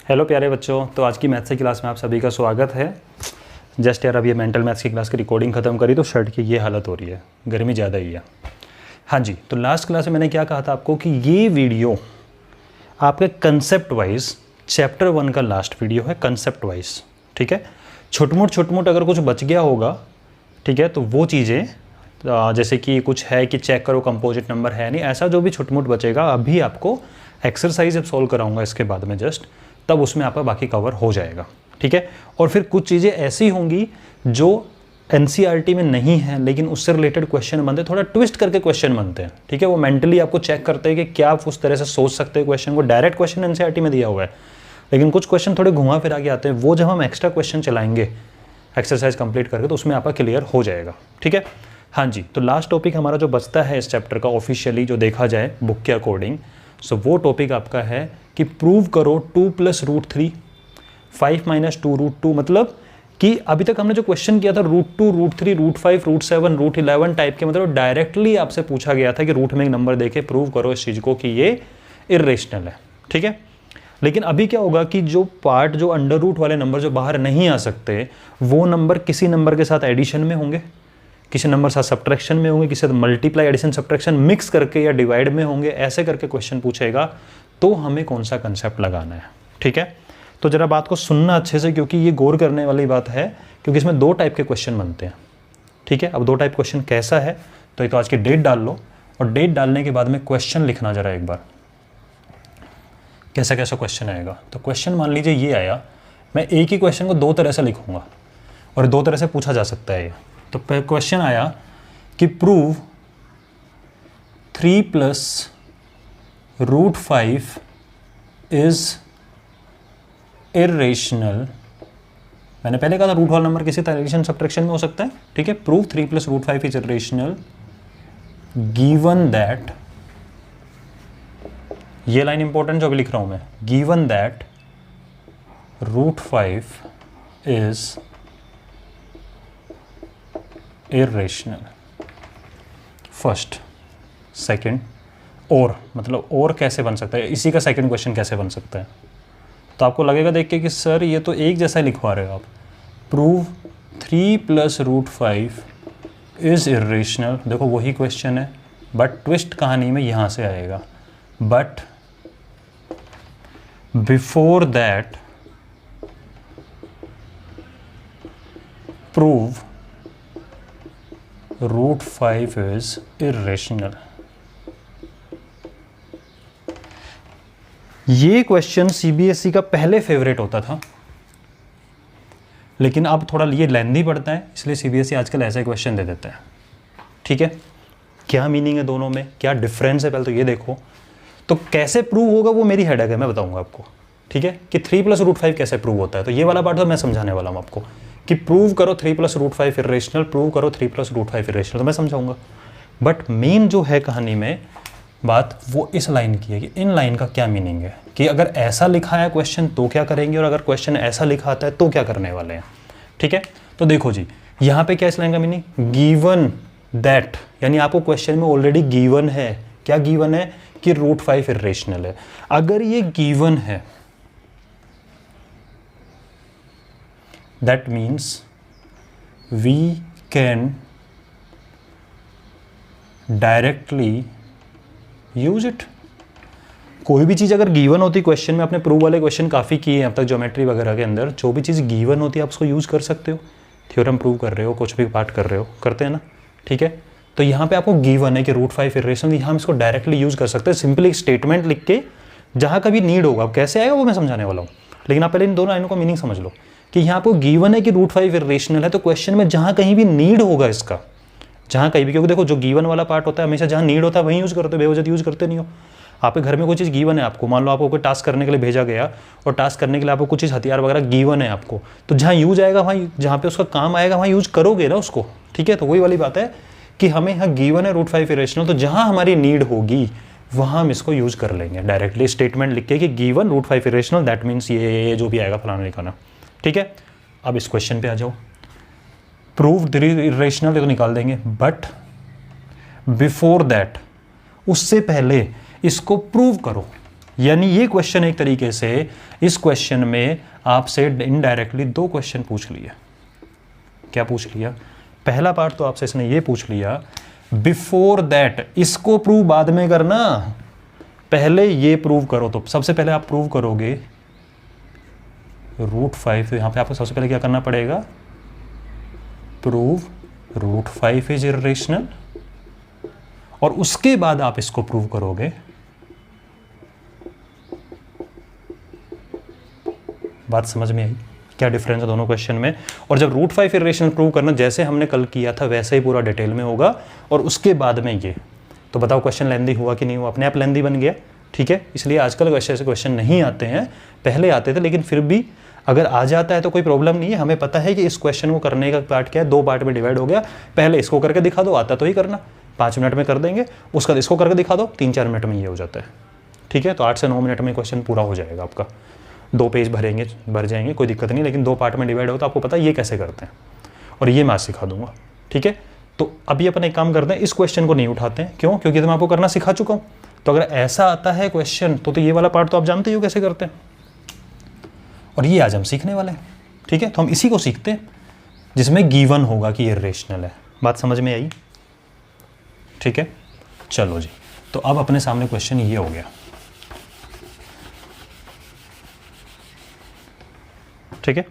Hello प्यारे बच्चों, तो आज की मैथ्स की क्लास में आप सभी का स्वागत है। जस्ट यार अभी ये मेंटल मैथ्स की क्लास की रिकॉर्डिंग ख़त्म करी तो शर्ट की ये हालत हो रही है, गर्मी ज़्यादा ही है। हाँ जी, तो लास्ट क्लास में मैंने क्या कहा था आपको कि ये वीडियो आपके कंसेप्ट वाइज चैप्टर 1 का लास्ट वीडियो है, कंसेप्ट वाइज। ठीक है, छोट-मोट अगर कुछ बच गया होगा, ठीक है, तो वो चीज़ें जैसे कि कुछ है कि चेक करो कंपोजिट नंबर है नहीं, ऐसा जो भी छोट-मोट बचेगा अभी आपको एक्सरसाइज जब सॉल्व कराऊंगा इसके बाद में जस्ट, तब उसमें आपका बाकी कवर हो जाएगा। ठीक है, और फिर कुछ चीज़ें ऐसी होंगी जो एनसीईआरटी में नहीं है लेकिन उससे रिलेटेड क्वेश्चन बनते हैं, थोड़ा ट्विस्ट करके क्वेश्चन बनते हैं। ठीक है, वो मेंटली आपको चेक करते हैं कि क्या आप उस तरह से सोच सकते हैं क्वेश्चन को। डायरेक्ट क्वेश्चन एनसीईआरटी में दिया हुआ है लेकिन कुछ क्वेश्चन थोड़े घुमा फिरा के आते हैं, वो जब हम एक्स्ट्रा क्वेश्चन चलाएंगे एक्सरसाइज कंप्लीट करके तो उसमें आपका क्लियर हो जाएगा। ठीक है, हाँ जी, तो लास्ट टॉपिक हमारा जो बचता है इस चैप्टर का ऑफिशियली जो देखा जाए बुक के अकॉर्डिंग, सो वो टॉपिक आपका है कि प्रूव करो 2 + √3 5 - 2 √2। मतलब कि अभी तक हमने जो क्वेश्चन किया था √2 √3 √5 √7 √11 टाइप के, मतलब डायरेक्टली आपसे पूछा गया था कि रूट में एक नंबर देके प्रूव करो इस चीज़ को कि ये इर्रेशनल है। ठीक है, लेकिन अभी क्या होगा कि जो पार्ट जो अंडर रूट वाले नंबर जो बाहर नहीं आ सकते वो नंबर किसी नंबर के साथ एडिशन में होंगे, किसी नंबर साथ सब्ट्रैक्शन में होंगे, किसी साथ मल्टीप्लाई एडिशन सब्ट्रैक्शन मिक्स करके या डिवाइड में होंगे, ऐसे करके क्वेश्चन पूछेगा तो हमें कौन सा कंसेप्ट लगाना है। ठीक है, तो जरा बात को सुनना अच्छे से क्योंकि ये गौर करने वाली बात है, क्योंकि इसमें 2 टाइप के क्वेश्चन बनते हैं। ठीक है, अब 2 टाइप क्वेश्चन कैसा है तो ये तो आज की डेट डाल लो और डेट डालने के बाद में क्वेश्चन लिखना जरा एक बार कैसा कैसा क्वेश्चन आएगा। तो क्वेश्चन मान लीजिए ये आया, मैं एक ही क्वेश्चन को 2 तरह से लिखूंगा और 2 तरह से पूछा जा सकता है ये। तो क्वेश्चन आया कि प्रूव 3 + √5 इज इर्रेशनल। मैंने पहले कहा था रूट वाला नंबर किसी तरह एडिशन सब्ट्रैक्शन में हो सकता है। ठीक है, prove 3 + √5 is irrational given that, ये लाइन इंपॉर्टेंट जो अभी लिख रहा हूं मैं, given that √5 is irrational. First, second, और मतलब और कैसे बन सकता है, इसी का सेकंड क्वेश्चन कैसे बन सकता है। तो आपको लगेगा देख के कि सर ये तो एक जैसा लिखवा रहे हो आप। प्रूव 3 + √5 इज इर्रेशनल, देखो वही क्वेश्चन है बट ट्विस्ट कहानी में यहाँ से आएगा, but before that prove √5 is irrational. ये क्वेश्चन सीबीएसई का पहले फेवरेट होता था लेकिन अब थोड़ा ये लेंथी पड़ता है, इसलिए सीबीएसई आजकल ऐसे क्वेश्चन दे देता है। ठीक है, क्या मीनिंग है दोनों में, क्या डिफरेंस है, पहले तो ये देखो। तो कैसे प्रूव होगा वो मेरी हेडेक है, मैं बताऊंगा आपको। ठीक है, कि 3 + √5 कैसे प्रूव होता है, तो ये वाला पार्ट तो मैं समझाने वाला हूँ आपको कि प्रूव करो 3 + √5 इर्रेशनल, प्रूव करो 3 + √5 इर्रेशनल, तो मैं समझाऊंगा। बट मेन जो है कहानी में बात वो इस लाइन की है कि इन लाइन का क्या मीनिंग है, कि अगर ऐसा लिखा है क्वेश्चन तो क्या करेंगे और अगर क्वेश्चन ऐसा लिखा आता है तो क्या करने वाले हैं। ठीक है, तो देखो जी यहाँ पे क्या इस लाइन का मीनिंग, गिवन दैट, यानी आपको क्वेश्चन में ऑलरेडी गिवन है। क्या गिवन है कि √5 इर्रेशनल है। अगर ये गिवन है that means we can directly use it. कोई भी चीज़ अगर गिवन होती क्वेश्चन में, आपने प्रूव वाले क्वेश्चन काफ़ी किए हैं अब तक ज्योमेट्री वगैरह के अंदर, जो भी चीज़ गिवन होती है आप उसको यूज़ कर सकते हो। थ्योरम प्रूव कर रहे हो, कुछ भी पार्ट कर रहे हो, करते हैं ना। ठीक है, तो यहाँ पे आपको गिवन है कि √5 इर्रेशनल, यहाँ हम इसको डायरेक्टली यूज़ कर सकते हैं। सिंपली एक स्टेटमेंट लिख के जहाँ कभी नीड होगा, अब कैसे आएगा वो मैं समझाने वाला हूँ, लेकिन आप पहले इन दोनों लाइनों का मीनिंग समझ लो कि यहाँ आपको गिवन है कि √5 इर्रेशनल है, तो क्वेश्चन में जहाँ कहीं भी नीड होगा इसका, जहाँ कहीं भी, क्योंकि देखो जो गिवन वाला पार्ट होता है हमेशा जहाँ नीड होता है वहीं यूज़ करते हो, बेवजह यूज़ करते नहीं हो। आपके घर में कोई चीज़ गिवन है आपको, मान लो आपको कोई टास्क करने के लिए भेजा गया और टास्क करने के लिए आपको कुछ चीज़ हथियार वगैरह गिवन है आपको, तो जहाँ यूज आएगा वहाँ, जहाँ पे उसका काम आएगा वहाँ यूज करोगे ना उसको। ठीक है, तो वही वाली बात है कि हमें यहाँ गिवन है √5 इर्रेशनल, तो जहाँ हमारी नीड होगी वहाँ हम इसको यूज कर लेंगे डायरेक्टली स्टेटमेंट लिख के कि गिवन √5 इर्रेशनल, दैट मीन्स ये जो भी आएगा फलाना लिखाना। ठीक है, अब इस क्वेश्चन पे आ जाओ। प्रूव 3 इर्रेशनल तो निकाल देंगे, बट बिफोर दैट, उससे पहले इसको प्रूव करो। यानी ये क्वेश्चन एक तरीके से, इस क्वेश्चन में आपसे इनडायरेक्टली 2 क्वेश्चन पूछ लिए। क्या पूछ लिया? पहला पार्ट तो आपसे इसने ये पूछ लिया, बिफोर दैट, इसको प्रूव बाद में करना, पहले ये प्रूव करो। तो सबसे पहले आप प्रूव करोगे √5। तो यहाँ पे आपको सबसे पहले क्या करना पड़ेगा? प्रूव √5 इज इर्रेशनल, और उसके बाद आप इसको प्रूव करोगे। बात समझ में आई क्या डिफरेंस है दोनों क्वेश्चन में? और जब √5 इर्रेशनल प्रूव करना जैसे हमने कल किया था वैसे ही पूरा डिटेल में होगा, और उसके बाद में ये। तो बताओ क्वेश्चन लेंदी हुआ कि नहीं हुआ? अपने आप लेंदी बन गया, ठीक है। इसलिए आजकल ऐसे क्वेश्चन नहीं आते हैं, पहले आते थे, लेकिन फिर भी अगर आ जाता है तो कोई प्रॉब्लम नहीं है। हमें पता है कि इस क्वेश्चन को करने का पार्ट क्या है, 2 पार्ट में डिवाइड हो गया। पहले इसको करके दिखा दो, आता तो ही करना, 5 मिनट में कर देंगे। उसका इसको करके दिखा दो, 3-4 मिनट में ये हो जाता है, ठीक है। तो 8 से 9 मिनट में क्वेश्चन पूरा हो जाएगा आपका। 2 पेज भर जाएंगे, कोई दिक्कत नहीं, लेकिन 2 पार्ट में डिवाइड हो तो आपको पता है ये कैसे करते हैं, और ये मैं सिखा दूंगा, ठीक है। तो अभी अपन एक काम करते हैं, इस क्वेश्चन को नहीं उठाते हैं। क्यों? क्योंकि तो मैं आपको करना सिखा चुका हूँ। तो अगर ऐसा आता है क्वेश्चन तो ये वाला पार्ट तो आप जानते ही हो कैसे करते हैं, और ये आज हम सीखने वाले हैं, ठीक है। तो हम इसी को सीखते हैं जिसमें गिवन होगा कि ये इर्रेशनल है। बात समझ में आई? ठीक है, चलो जी। तो अब अपने सामने क्वेश्चन ये हो गया, ठीक है।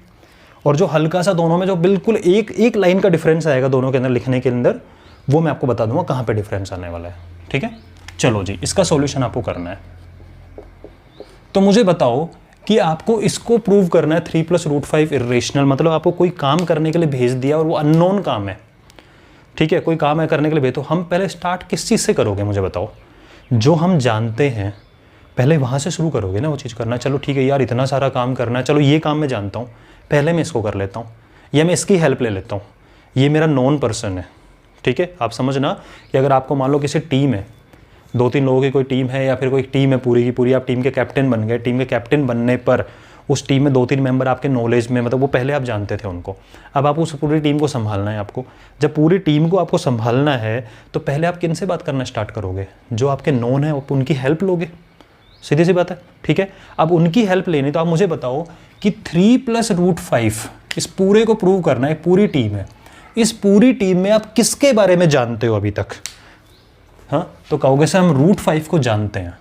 और जो हल्का सा दोनों में जो बिल्कुल एक लाइन का डिफरेंस आएगा दोनों के अंदर लिखने के अंदर, वो मैं आपको बता दूंगा कहाँ पे डिफरेंस आने वाला है, ठीक है। चलो जी, इसका सॉल्यूशन आपको करना है। तो मुझे बताओ कि आपको इसको प्रूव करना है 3 + √5 इर्रेशनल, मतलब आपको कोई काम करने के लिए भेज दिया और वो अननोन काम है, ठीक है। कोई काम है करने के लिए भेज, तो हम पहले स्टार्ट किस चीज़ से करोगे? मुझे बताओ। जो हम जानते हैं पहले वहाँ से शुरू करोगे ना वो चीज़ करना। चलो ठीक है यार, इतना सारा काम करना है, चलो ये काम मैं जानता हूँ, पहले मैं इसको कर लेता हूँ, या मैं इसकी हेल्प ले लेता हूँ, ये मेरा नॉन पर्सन है, ठीक है। आप समझना कि अगर आपको मान लो किसी टीम है, 2-3 लोगों की कोई टीम है, या फिर कोई टीम है पूरी की पूरी, आप टीम के कैप्टन बन गए। टीम के कैप्टन बनने पर उस टीम में 2-3 मेंबर आपके नॉलेज में, मतलब वो पहले आप जानते थे उनको, अब आप उस पूरी टीम को संभालना है आपको। जब पूरी टीम को आपको संभालना है तो पहले आप किन से बात करना स्टार्ट करोगे? जो आपके नॉन है उनकी हेल्प लोगे, सीधी सी बात है, ठीक है। अब उनकी हेल्प लेनी, तो आप मुझे बताओ कि 3 + √5 इस पूरे को प्रूव करना है। पूरी टीम है, इस पूरी टीम में आप किसके बारे में जानते हो अभी तक? हाँ, तो कहोगे सर हम √5 को जानते हैं।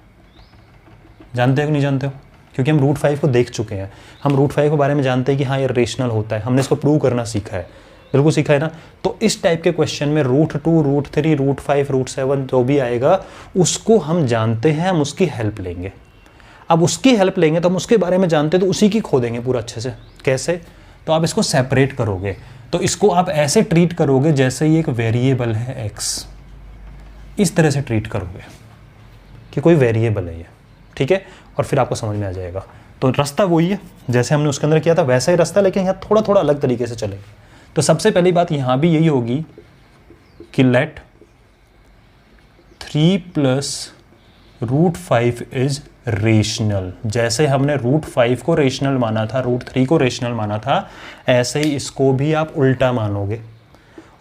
जानते हो कि नहीं जानते हो? क्योंकि हम √5 को देख चुके हैं, हम √5 के बारे में जानते हैं कि हाँ ये रेशनल होता है, हमने इसको प्रूव करना सीखा है, बिल्कुल सीखा है ना। तो इस टाइप के क्वेश्चन में √2, √3, √5, √7 जो भी आएगा उसको हम जानते हैं, हम उसकी हेल्प लेंगे। अब उसकी हेल्प लेंगे तो हम उसके बारे में जानते हैं, तो उसी की खोदेंगे पूरा अच्छे से। कैसे? तो आप इसको सेपरेट करोगे, तो इसको आप ऐसे ट्रीट करोगे जैसे ये एक वेरिएबल है x, इस तरह से ट्रीट करोगे कि कोई वेरिएबल है ये, ठीक है। और फिर आपको समझ में आ जाएगा। तो रास्ता वही है जैसे हमने उसके अंदर किया था वैसा ही रास्ता, लेकिन यहाँ थोड़ा थोड़ा अलग तरीके से चलेगा। तो सबसे पहली बात यहाँ भी यही होगी कि लेट 3 + √5 इज रेशनल। जैसे हमने √5 को रेशनल माना था, √3 को रेशनल माना था, ऐसे ही इसको भी आप उल्टा मानोगे,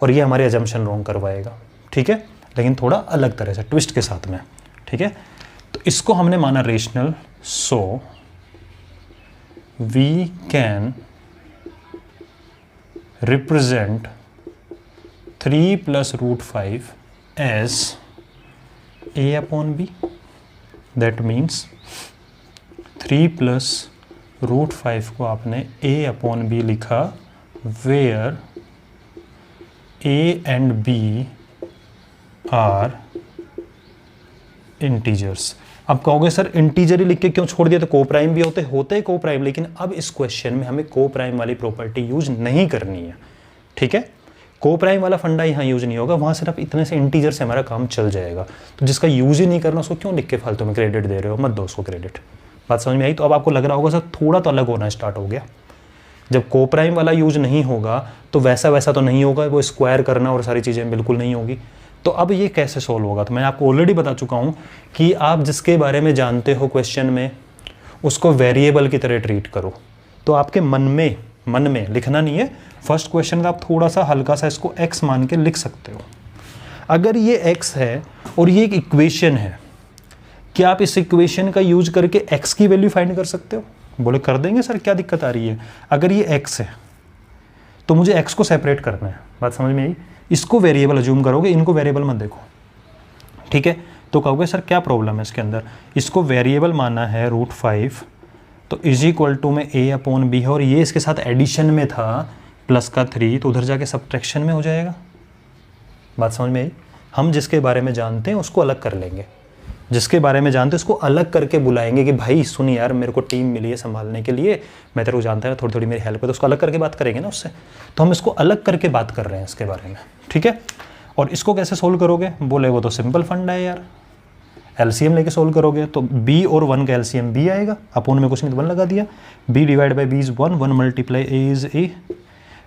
और ये हमारे अजम्पशन रॉन्ग करवाएगा, ठीक है। लेकिन थोड़ा अलग तरह से, ट्विस्ट के साथ में, ठीक है। तो इसको हमने माना rational, so we can represent 3 + √5 as a/b. That means 3 + √5 को आपने a/b लिखा, where a and b are integers. अब कहोगे सर इंटीजर ही लिख के क्यों छोड़ दिया? तो कोप्राइम भी होते कोप्राइम, लेकिन अब इस क्वेश्चन में हमें कोप्राइम वाली प्रॉपर्टी यूज नहीं करनी है, ठीक है। कोप्राइम वाला फंडा यहाँ यूज नहीं होगा, वहाँ सिर्फ इतने से इंटीजर से हमारा काम चल जाएगा। तो जिसका यूज ही नहीं करना उसको क्यों लिख के फालतू में क्रेडिट दे रहे हो? मत दो उसको क्रेडिट। बात समझ में आई? तो अब आपको लग रहा होगा सर थोड़ा तो अलग होना स्टार्ट हो गया। जब कोप्राइम वाला यूज नहीं होगा तो वैसा तो नहीं होगा, वो स्क्वायर करना और सारी चीज़ें बिल्कुल नहीं होगी। तो अब ये कैसे सोल्व होगा? तो मैं आपको ऑलरेडी बता चुका हूँ कि आप जिसके बारे में जानते हो क्वेश्चन में उसको वेरिएबल की तरह ट्रीट करो। तो आपके मन में लिखना नहीं है, फर्स्ट क्वेश्चन का आप थोड़ा सा हल्का सा इसको x मान के लिख सकते हो। अगर ये x है और ये एक इक्वेशन है क्या आप इस इक्वेशन का यूज करके x की वैल्यू फाइंड कर सकते हो? बोले कर देंगे सर, क्या दिक्कत आ रही है? अगर ये x है तो मुझे x को सेपरेट करना है, बात समझ में आई? इसको वेरिएबल अज्यूम करोगे, इनको वेरिएबल मत देखो, ठीक है? तो कहोगे सर क्या प्रॉब्लम है इसके अंदर? इसको वेरिएबल माना है √5, तो इज इक्वल टू में a/b है, और ये इसके साथ एडिशन में था प्लस का 3, तो उधर जाके सब्ट्रैक्शन में हो जाएगा। बात समझ में आई? हम जिसके बारे में जानते हैं उसको अलग कर लेंगे, जिसके बारे में जानते हैं उसको अलग करके बुलाएंगे कि भाई सुन यार, मेरे को टीम मिली है संभालने के लिए, मैं तेरे को जानता है, थोड़ी थोड़ी मेरी हेल्प है, तो उसको अलग करके बात करेंगे ना उससे। तो हम इसको अलग करके बात कर रहे हैं इसके बारे में, ठीक है? और इसको कैसे सोल्व करोगे? बोले वो तो सिंपल फंडा है यार, एलसीएम लेके सोल्व करोगे तो b और 1 का एलसीएम b आएगा, अपोन में कुछ नहीं तो 1 लगा दिया, b divide by b is 1, 1 multiply a is a,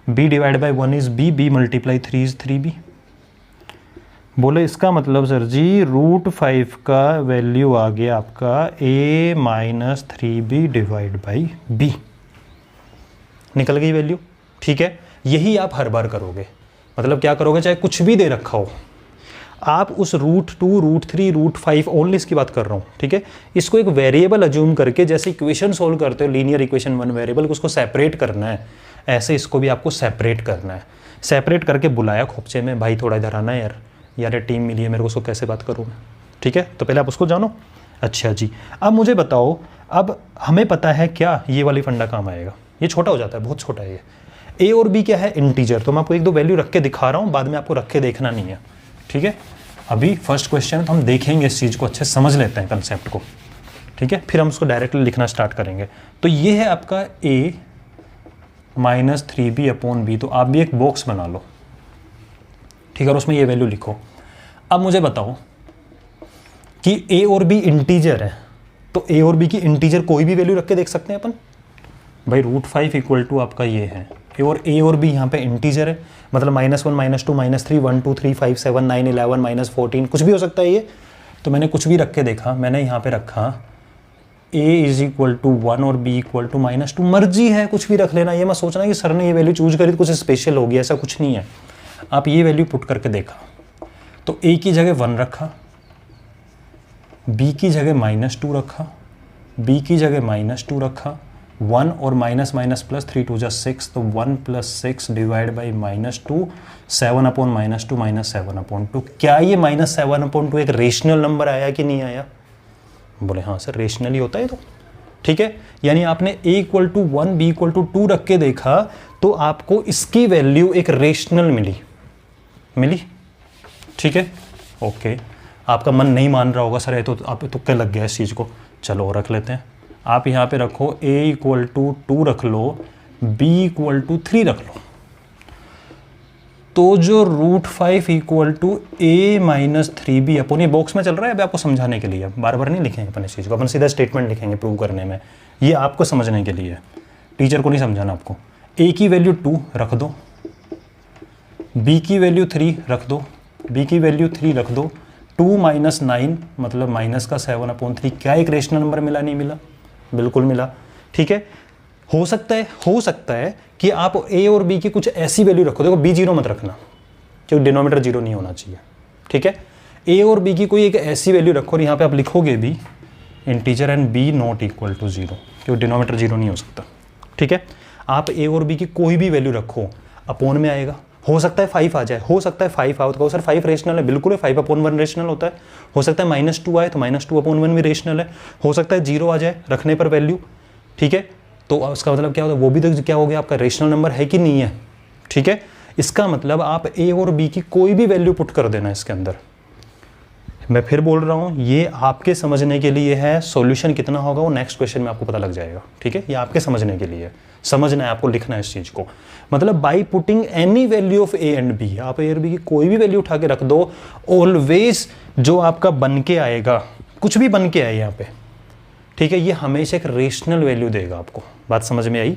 b divide by 1 is b, b multiply 3 is 3b। बोले इसका मतलब सर जी √5 का वैल्यू आ गया आपका a - 3b divide by b, निकल गई वैल्यू, ठीक है? यही आप हर बार करोगे, मतलब क्या करोगे, चाहे कुछ भी दे रखा हो, आप उस √2, √3, √5 ओनली इसकी बात कर रहा हूँ, ठीक है? इसको एक वेरिएबल अज्यूम करके, जैसे इक्वेशन सोल्व करते हो लीनियर इक्वेशन 1 वेरिएबल को उसको सेपरेट करना है, ऐसे इसको भी आपको सेपरेट करना है। सेपरेट करके बुलाया खोपचे में, भाई थोड़ा इधर आना है यार, यार टीम मिली है मेरे को, उसको कैसे बात करूँ मैं, ठीक है? तो पहले आप उसको जानो। अच्छा जी, अब मुझे बताओ, अब हमें पता है क्या ये वाली फंडा काम आएगा, ये छोटा हो जाता है, बहुत छोटा है ये। ए और बी क्या है? इंटीजर। तो मैं आपको 1-2 वैल्यू रख के दिखा रहा हूँ, बाद में आपको रख के देखना नहीं है, ठीक है? अभी फर्स्ट क्वेश्चन तो हम देखेंगे, इस चीज़ को अच्छे से समझ लेते हैं कंसेप्ट को, ठीक है? फिर हम उसको डायरेक्टली लिखना स्टार्ट करेंगे। तो ये है आपका a - 3b/b, तो आप भी एक बॉक्स बना लो, ठीक है? और उसमें ये वैल्यू लिखो। अब मुझे बताओ कि a और b इंटीजर है, तो a और b की इंटीजर कोई भी वैल्यू रख के देख सकते हैं अपन। भाई √5 इक्वल टू आपका ये है, a और b यहाँ पे इंटीजर है, मतलब -1 -2 -3 1 2 3 5 7 9 11 -14 कुछ भी हो सकता है ये। तो मैंने कुछ भी रख के देखा, मैंने यहाँ पे रखा a = 1 और b = -2, मर्जी है कुछ भी रख लेना, ये मत सोचना कि सर ने ये वैल्यू चूज करी तो कुछ स्पेशल होगी, ऐसा कुछ नहीं है। आप ये वैल्यू पुट करके देखा, तो a की जगह 1 रखा, b की जगह -2 रखा, b की जगह -2 रखा, 1 और माइनस माइनस प्लस 3 2 जा 6, तो 1 + 6 डिवाइड बाई -2, 7/-2 -7/2। क्या ये -7/2 एक रेशनल नंबर आया कि नहीं आया? बोले हाँ सर रेशनल ही होता है, तो ठीक है। यानी आपने a = 1 b = 2 रख के देखा तो आपको इसकी वैल्यू एक रेशनल मिली, ठीक है। ओके, आपका मन नहीं मान रहा होगा सर ये तो आप तुक्के लग गया इस चीज़ को, चलो रख लेते हैं। आप यहाँ पे रखो a = 2 रख लो, b = 3 रख लो, तो जो √5 = a - 3b अपन, ये बॉक्स में चल रहा है अभी आपको समझाने के लिए, बार बार नहीं लिखेंगे अपन इस चीज़ को, अपन सीधा स्टेटमेंट लिखेंगे प्रूव करने में, ये आपको समझने के लिए, टीचर को नहीं समझाना आपको। a की वैल्यू 2 रख दो, b की वैल्यू 3 रख दो, b की वैल्यू 3 रख दो, 2 - 9 मतलब -7/3। क्या एक रेशनल नंबर मिला? नहीं मिला, बिल्कुल मिला, ठीक है। हो सकता है कि आप a और b की कुछ ऐसी वैल्यू रखो, देखो b 0 मत रखना क्योंकि डिनोमिनेटर 0 नहीं होना चाहिए, ठीक है। a और b की कोई एक ऐसी वैल्यू रखो और यहाँ पे आप लिखोगे भी इंटीजर एंड b ≠ = 0 क्योंकि डिनोमिनेटर 0 नहीं हो सकता, ठीक है। आप a और b की कोई भी वैल्यू रखो, अपोन में आएगा। हो सकता है 5 आ जाए, हो सकता है 5 आओ, तो कहो सर 5 रेशनल है, बिल्कुल है, 5/1 रेशनल होता है। हो सकता है -2 आए तो -2/1 भी रेशनल है। हो सकता है 0 आ जाए रखने पर वैल्यू, ठीक है। तो उसका मतलब क्या होता है, वो भी तो क्या हो गया आपका रेशनल नंबर है कि नहीं है, ठीक है। इसका मतलब आप a और b की कोई भी वैल्यू पुट कर देना इसके अंदर। मैं फिर बोल रहा हूँ, ये आपके समझने के लिए है, सॉल्यूशन कितना होगा वो नेक्स्ट क्वेश्चन में आपको पता लग जाएगा, ठीक है। ये आपके समझने के लिए समझना है, आपको लिखना है इस चीज़ को। मतलब by putting any value of a and b, आप a और b की कोई भी वैल्यू उठा के रख दो, ऑलवेज जो आपका बन के आएगा, कुछ भी बन के आए यहाँ पे, ठीक है, ये हमेशा एक रेशनल वैल्यू देगा आपको। बात समझ में आई?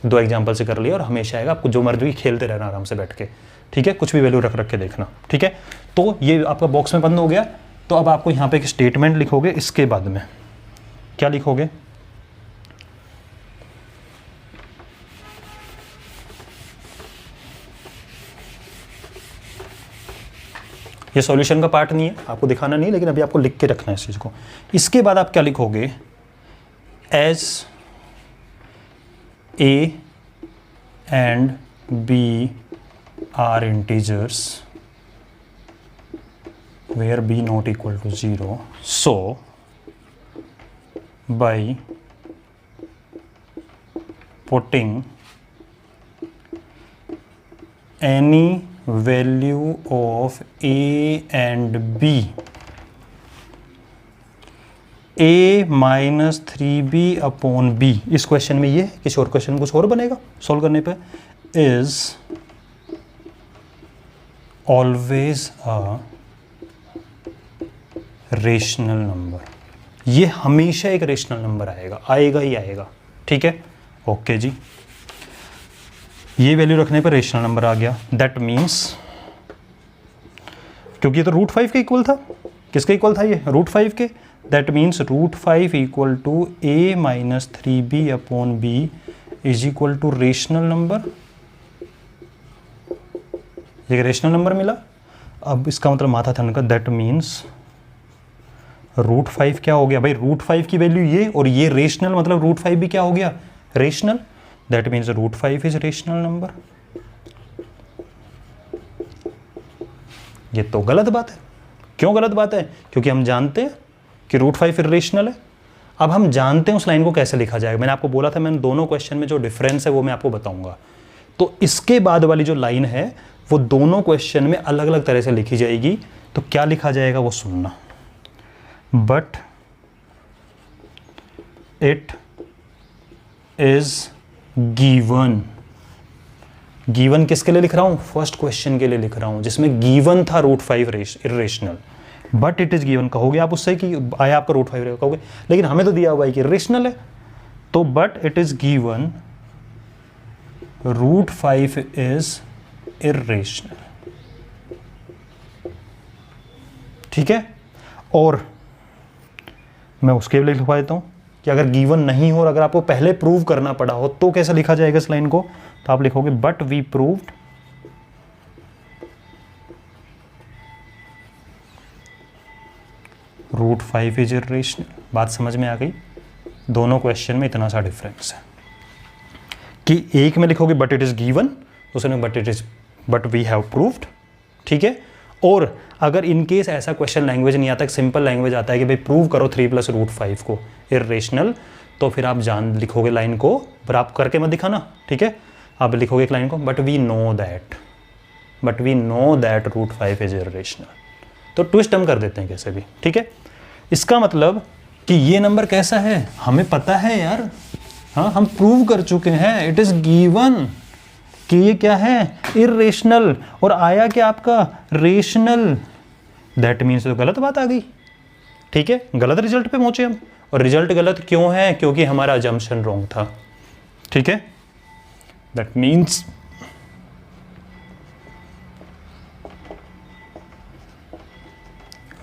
2 एग्जाम्पल से कर लिया और हमेशा आएगा, आपको जो मर्जी खेलते रहना आराम से बैठ के, ठीक है। कुछ भी वैल्यू रख के देखना, ठीक है। तो ये आपका बॉक्स में बंद हो गया। तो अब आपको यहाँ पे एक स्टेटमेंट लिखोगे, इसके बाद में क्या लिखोगे, ये सॉल्यूशन का पार्ट नहीं है, आपको दिखाना नहीं, लेकिन अभी आपको लिख के रखना है इस चीज़ को। इसके बाद आप क्या लिखोगे, as a and b are integers where b not equal to 0, so by putting any value of a and b, a minus 3b upon b, इस क्वेश्चन में ये किसी और क्वेश्चन कुछ और बनेगा सॉल्व करने पे, is always a rational number. ये हमेशा एक रेशनल नंबर आएगा, आएगा ही आएगा, ठीक है। ओके जी, ये वैल्यू रखने पर रेशनल नंबर आ गया। दैट मीन्स, क्योंकि ये तो √5 के इक्वल था, किसके इक्वल था ये, √5 के। That means √5 equal to a minus 3b upon b is equal to rational number. ये रेशनल नंबर मिला। अब इसका मतलब माथा था उनका, दैट मीन्स √5 क्या हो गया भाई, √5 की वैल्यू ये, और ये रेशनल मतलब √5 भी क्या हो गया, rational. That means √5 is rational number. ये तो गलत बात है। क्यों गलत बात है, क्योंकि हम जानते हैं कि √5 इरेशनल है। अब हम जानते हैं उस लाइन को कैसे लिखा जाएगा। मैंने आपको बोला था, मैंने दोनों क्वेश्चन में जो डिफरेंस है वो मैं आपको बताऊंगा। तो इसके बाद वाली जो लाइन है वो दोनों क्वेश्चन में अलग अलग तरह से लिखी जाएगी। तो क्या लिखा जाएगा वो सुनना। But it is given, given किसके लिए लिख रहा हूं, फर्स्ट क्वेश्चन के लिए लिख रहा हूं जिसमें गिवन था √5 irrational. But it is given कहोगे आप उससे कि आया आपका √5 कहोगे, लेकिन हमें तो दिया हुआ है कि इरेशनल है। तो but it is given √5 is irrational, ठीक है। और मैं उसके लिए लिखवा देता हूं कि अगर गिवन नहीं हो और अगर आपको पहले प्रूव करना पड़ा हो तो कैसे लिखा जाएगा इस लाइन को। तो आप लिखोगे but we proved √5 is irrational. बात समझ में आ गई। दोनों क्वेश्चन में इतना सा डिफरेंस है कि एक में लिखोगे बट इट इज गिवन, दूसरे में बट वी हैव प्रूव्ड, ठीक है। और अगर इन केस ऐसा क्वेश्चन लैंग्वेज नहीं आता, सिंपल लैंग्वेज आता है कि भाई प्रूव करो 3 + √5 को इरेशनल, तो फिर आप लिखोगे लाइन को, पर आप करके मत दिखाना, ठीक है। आप लिखोगे एक लाइन को but we know that √5 is irrational. तो ट्विस्ट हम कर देते हैं कैसे भी, ठीक है। इसका मतलब कि ये नंबर कैसा है हमें पता है यार, हाँ हम प्रूव कर चुके हैं, इट इज गिवन कि ये क्या है, इरेशनल, और आया क्या आपका, रेशनल। दैट मीन्स तो गलत बात आ गई, ठीक है। गलत रिजल्ट पे पहुंचे हम, और रिजल्ट गलत क्यों है, क्योंकि हमारा अजम्पशन रॉन्ग था, ठीक है। That means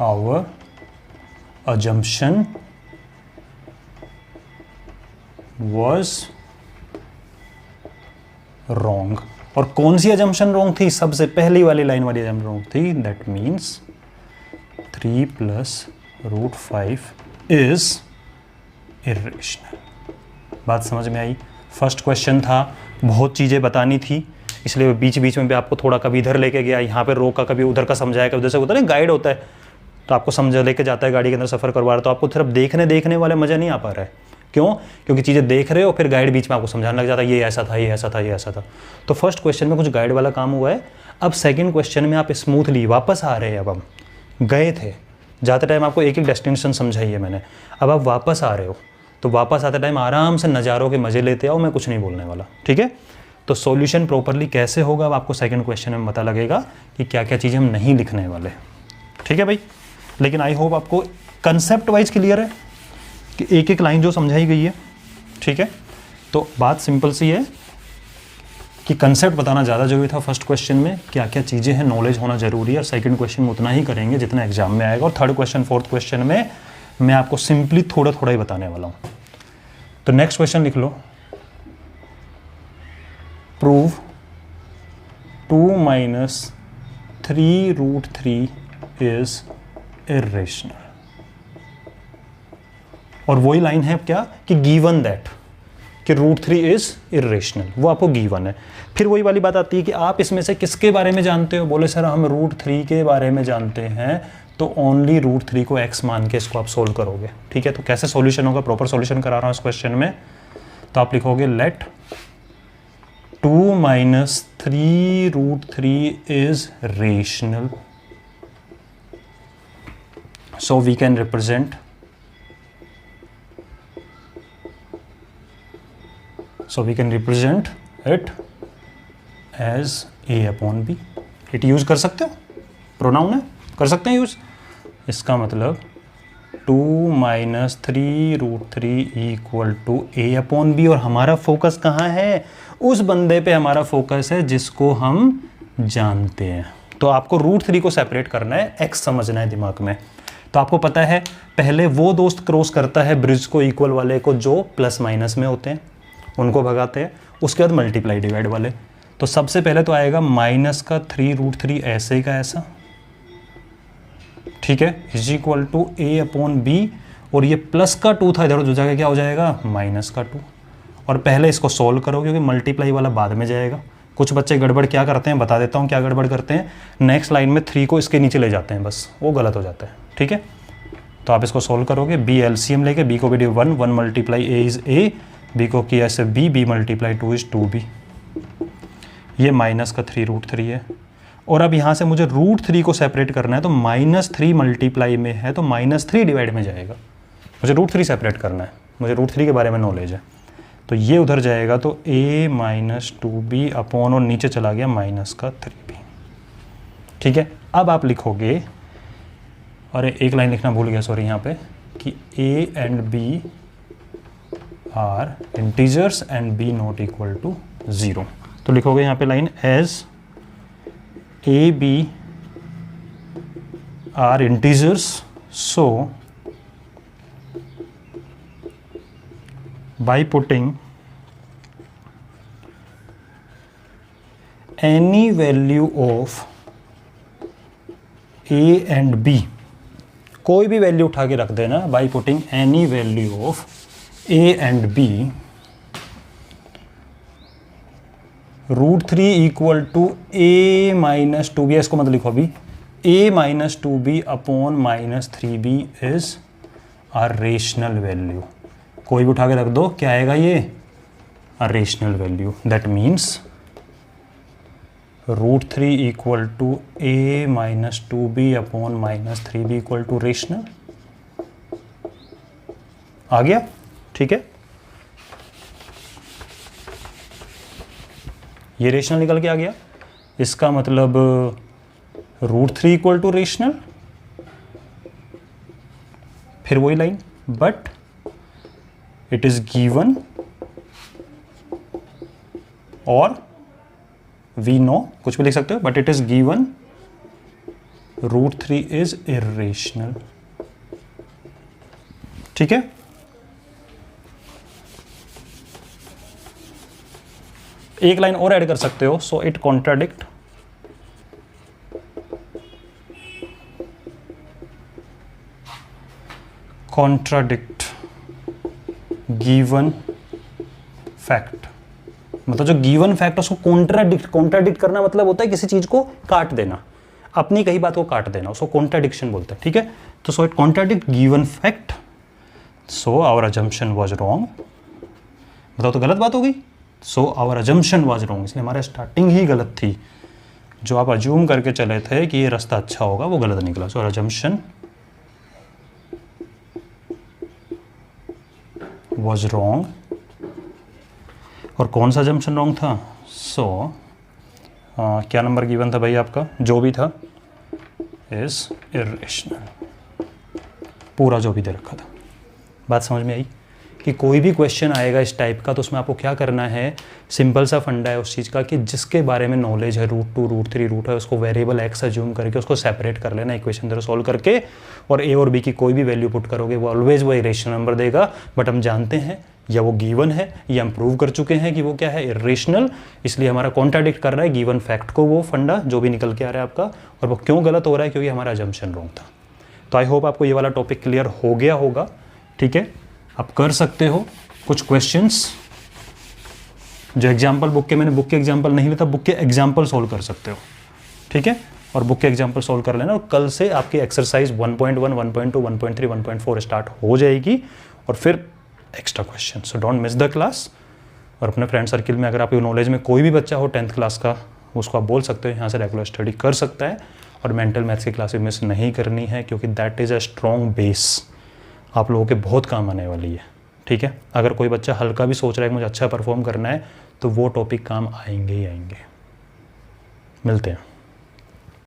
our assumption was wrong। और कौन सी assumption wrong थी, सबसे पहली वाली लाइन वाली assumption wrong थी। that means 3 + √5 is irrational। बात समझ में आई। फर्स्ट क्वेश्चन था, बहुत चीज़ें बतानी थी, इसलिए बीच बीच में भी आपको थोड़ा कभी इधर लेके गया, यहाँ पे रोका, कभी उधर का समझाया, कभी उधर से होता है ना, गाइड होता है तो आपको समझ लेके जाता है गाड़ी के अंदर सफ़र करवा रहा है, तो आपको सिर्फ देखने वाले मज़ा नहीं आ पा रहा है। क्यों, क्योंकि चीज़ें देख रहे हो, फिर गाइड बीच में आपको समझाने लग जाता है, ये ऐसा था, ये ऐसा था, ये ऐसा था। तो फर्स्ट क्वेश्चन में कुछ गाइड वाला काम हुआ है। अब सेकंड क्वेश्चन में आप स्मूथली वापस आ रहे हैं। अब हम गए थे, जाते टाइम आपको एक एक डेस्टिनेशन समझाई है मैंने, अब आप वापस आ रहे हो, तो वापस आते टाइम आराम से नज़ारों के मज़े लेते आओ, मैं कुछ नहीं बोलने वाला, ठीक है। तो सॉल्यूशन प्रॉपरली कैसे होगा अब आपको सेकंड क्वेश्चन में पता लगेगा कि क्या क्या चीज़ें हम नहीं लिखने वाले, ठीक है भाई। लेकिन आई होप आपको कंसेप्ट वाइज क्लियर है कि एक एक लाइन जो समझाई गई है, ठीक है। तो बात सिंपल सी है कि कंसेप्ट बताना ज़्यादा जरूरी था फर्स्ट क्वेश्चन में, क्या क्या चीज़ें हैं, नॉलेज होना जरूरी है। और सेकंड क्वेश्चन में उतना ही करेंगे जितना एग्जाम में आएगा, और थर्ड क्वेश्चन फोर्थ क्वेश्चन में मैं आपको सिंपली थोड़ा थोड़ा ही बताने वाला हूँ। तो नेक्स्ट क्वेश्चन लिख लो, प्रूव 2 - 3√3 इज इर्रेशनल। और वही लाइन है क्या कि गिवन दैट कि √3 इज इर्रेशनल, वो आपको गिवन है। फिर वही वाली बात आती है कि आप इसमें से किसके बारे में जानते हो, बोले सर हम √3 के बारे में जानते हैं, तो ओनली √3 को x मान के इसको आप सोल्व करोगे। ठीक है, तो कैसे सॉल्यूशन होगा, प्रॉपर सॉल्यूशन करा रहा हूँ इस क्वेश्चन में। तो आप लिखोगे let 2 - 3 √3 is rational, so we can represent it as a/b। It use कर सकते हो, प्रोनाउन है, कर सकते हैं यूज। इसका मतलब 2 - 3 √3 = a/b। और हमारा फोकस कहाँ है, उस बंदे पे हमारा फोकस है जिसको हम जानते हैं। तो आपको √3 को सेपरेट करना है, x समझना है दिमाग में। तो आपको पता है पहले वो दोस्त क्रॉस करता है ब्रिज को इक्वल वाले को जो प्लस माइनस में होते हैं, उनको भगाते हैं। उसके बाद मल्टीप्लाई डिवाइड वाले। तो सबसे पहले तो आएगा -3 √3 ऐसे का ऐसा, ठीक है, = a/b। और ये प्लस का 2 था, इधर हो जाएगा, क्या हो जाएगा, -2। और पहले इसको सोल्व करो क्योंकि मल्टीप्लाई वाला बाद में जाएगा। कुछ बच्चे गड़बड़ क्या करते हैं, बता देता हूँ क्या गड़बड़ करते हैं। नेक्स्ट लाइन में 3 को इसके नीचे ले जाते हैं, बस वो गलत हो जाता है। ठीक है, तो आप इसको सोल्व करोगे, b LCM लेके, b को भी 1 × a इज a, b को किया ऐसे b × 2 इज 2b। ये -3 √3 है। और अब यहाँ से मुझे √3 को सेपरेट करना है, तो -3 मल्टीप्लाई में है तो -3 डिवाइड में जाएगा। मुझे √3 सेपरेट करना है, मुझे √3 के बारे में नॉलेज है। तो ये उधर जाएगा तो a - 2b अपॉन, और नीचे चला गया -3b। ठीक है, अब आप लिखोगे, और एक लाइन लिखना भूल गया सॉरी यहाँ पे, कि a and b are integers and b not equal to 0। तो लिखोगे यहाँ पे line as a b are integers, so by putting any value of a and b, कोई भी वैल्यू उठा के रख देना, by putting any value of a and b, √3 = a - 2b। इसको मत लिखो अभी, a - 2b upon -3b is a rational value. कोई भी उठा के रख दो, क्या आएगा ये, a rational value. That means √3 = a - 2b upon -3b = rational. आ गया, ठीक है, ये रेशनल निकल के आ गया। इसका मतलब √3 = रेशनल। फिर वही line, but it is given or we know, कुछ भी लिख सकते हो, but it is given √3 is irrational। ठीक है, एक लाइन और ऐड कर सकते हो, so it contradict given fact. मतलब जो गिवन फैक्ट उसको कॉन्ट्राडिक्ट करना मतलब होता है किसी चीज को काट देना, अपनी कही बात को काट देना, उसको कॉन्ट्राडिक्शन बोलते हैं। ठीक है, तो so it contradict given fact, so our assumption was wrong. बताओ तो गलत बात हो गई, so our assumption was wrong, इसलिए हमारा स्टार्टिंग ही गलत थी। जो आप अज्यूम करके चले थे कि ये रास्ता अच्छा होगा वो गलत निकला। So our assumption was wrong। और कौन सा assumption wrong था, सो क्या नंबर गिवन था भाई आपका, जो भी था, is irrational, पूरा जो भी दे रखा था। बात समझ में आई कि कोई भी क्वेश्चन आएगा इस टाइप का तो उसमें आपको क्या करना है, सिंपल सा फंडा है उस चीज़ का कि जिसके बारे में नॉलेज है, √2 √3 रूट है, उसको वेरिएबल x अज्यूम करके उसको सेपरेट कर लेना इक्वेशन तरह सॉल्व करके, और a और b की कोई भी वैल्यू पुट करोगे वो ऑलवेज वो इरेशनल नंबर देगा। बट हम जानते हैं या वो गिवन है, या हम प्रूव कर चुके हैं कि वो क्या है, इरेशनल, इसलिए हमारा कॉन्ट्राडिक्ट कर रहा है गिवन फैक्ट को, वो फंडा जो भी निकल के आ रहा है आपका, और वो क्यों गलत हो रहा है, क्योंकि हमारा अजम्पशन रॉन्ग था। तो आई होप आपको ये वाला टॉपिक क्लियर हो गया होगा। ठीक है, आप कर सकते हो कुछ क्वेश्चंस जो एग्जाम्पल बुक के, मैंने बुक के एग्जाम्पल नहीं लेता, बुक के एग्जाम्पल सोल्व कर सकते हो। ठीक है, और बुक के एग्जाम्पल सोल्व कर लेना, और कल से आपकी एक्सरसाइज 1.1, 1.2, 1.3, 1.4 स्टार्ट हो जाएगी, और फिर extra question. So don't miss the class. और अपने फ्रेंड सर्किल में अगर आपकी नॉलेज में कोई भी बच्चा हो 10th क्लास का, उसको आप बोल सकते हो यहाँ से रेगुलर स्टडी कर सकता है, और मेंटल मैथ्स की क्लासेस मिस नहीं करनी है, क्योंकि that is a strong base, आप लोगों के बहुत काम आने वाली है। ठीक है, अगर कोई बच्चा हल्का भी सोच रहा है कि मुझे अच्छा परफॉर्म करना है, तो वो टॉपिक काम आएंगे ही आएंगे। मिलते हैं।